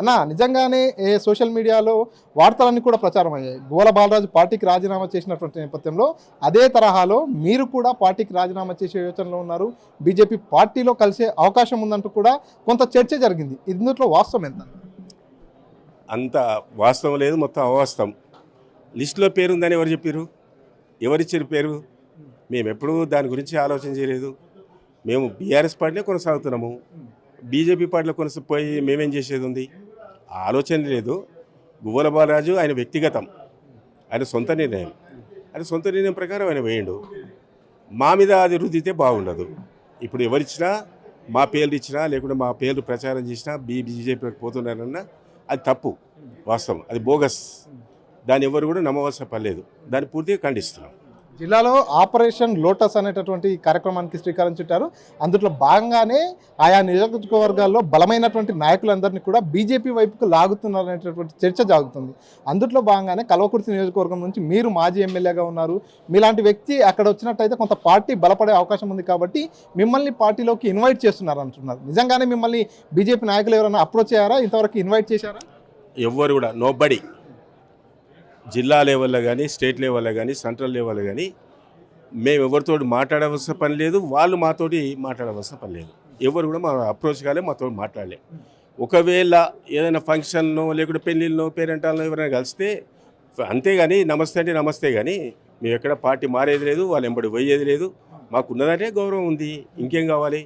అన్న నిజంగానే సోషల్ మీడియాలో వార్తలన్నీ కూడా ప్రచారం అయ్యాయి. గోల బాలరాజు పార్టీకి రాజీనామా చేసినటువంటి నేపథ్యంలో అదే తరహాలో మీరు కూడా పార్టీకి రాజీనామా చేసే యోచనలో ఉన్నారు. బీజేపీ పార్టీలో కలిసే అవకాశం ఉందంటూ కూడా కొంత చర్చ జరిగింది. ఇందులో వాస్తవం ఎంత? అంత వాస్తవం లేదు, మొత్తం అవాస్తవం. లిస్టులో పేరుందని ఎవరు చెప్పారు? ఎవరిచ్చారు పేరు? మేము ఎప్పుడూ దాని గురించి ఆలోచన చేయలేదు. మేము బీఆర్ఎస్ పార్టీలో కొనసాగుతున్నాము. బీజేపీ పార్టీలో కొనసాగిపోయి మేమేం చేసేది ఉంది? ఆలోచన లేదు. గువ్వల బాలరాజు ఆయన వ్యక్తిగతం, ఆయన సొంత నిర్ణయం. ఆయన సొంత నిర్ణయం ప్రకారం ఆయన వేయండు. మా మీద అది రుద్దితే బాగుండదు. ఇప్పుడు ఎవరిచ్చినా, మా పేర్లు ఇచ్చినా లేకుంటే మా పేర్లు ప్రచారం చేసినా బీజేపీకి పోతున్నారన్నా అది తప్పు, వాస్తవం, అది బోగస్. దాన్ని ఎవరు కూడా నమ్మవలసిన పర్లేదు. దాన్ని పూర్తిగా ఖండిస్తున్నాం. జిల్లాలో ఆపరేషన్ లోటస్ అనేటటువంటి కార్యక్రమానికి శ్రీకారం చుట్టారు. అందులో భాగంగానే ఆయా నియోజకవర్గాల్లో బలమైనటువంటి నాయకులందరినీ కూడా బీజేపీ వైపుకు లాగుతున్నారనేటటువంటి చర్చ జరుగుతుంది. అందులో భాగంగానే కల్వకుర్తి నియోజకవర్గం నుంచి మీరు మాజీ ఎమ్మెల్యేగా ఉన్నారు. మీలాంటి వ్యక్తి అక్కడ వచ్చినట్టయితే కొంత పార్టీ బలపడే అవకాశం ఉంది కాబట్టి మిమ్మల్ని పార్టీలోకి ఇన్వైట్ చేస్తున్నారు అంటున్నారు. నిజంగానే మిమ్మల్ని బీజేపీ నాయకులు ఎవరైనా అప్రోచ్ అయ్యారా? ఇంతవరకు ఇన్వైట్ చేశారా? ఎవ్వరు కూడా నోబడి, జిల్లా లెవెల్లో కానీ, స్టేట్ లెవెల్లో కానీ, సెంట్రల్ లెవెల్లో కానీ మేము ఎవరితో మాట్లాడవలసిన పని లేదు. వాళ్ళు మాతోటి మాట్లాడవలసిన పని లేదు. ఎవరు కూడా మా అప్రోచ్ కాలే, మాతో మాట్లాడలే. ఒకవేళ ఏదైనా ఫంక్షన్లో లేకుంటే పెళ్ళిళ్ళలో పేరెంటాల్లో ఎవరైనా కలిస్తే అంతేగాని నమస్తే అంటే నమస్తే, కానీ మేము ఎక్కడ పార్టీ మారేది లేదు, వాళ్ళు ఎంబడి పోయేది లేదు. మాకున్నదంటే గౌరవం ఉంది, ఇంకేం కావాలి?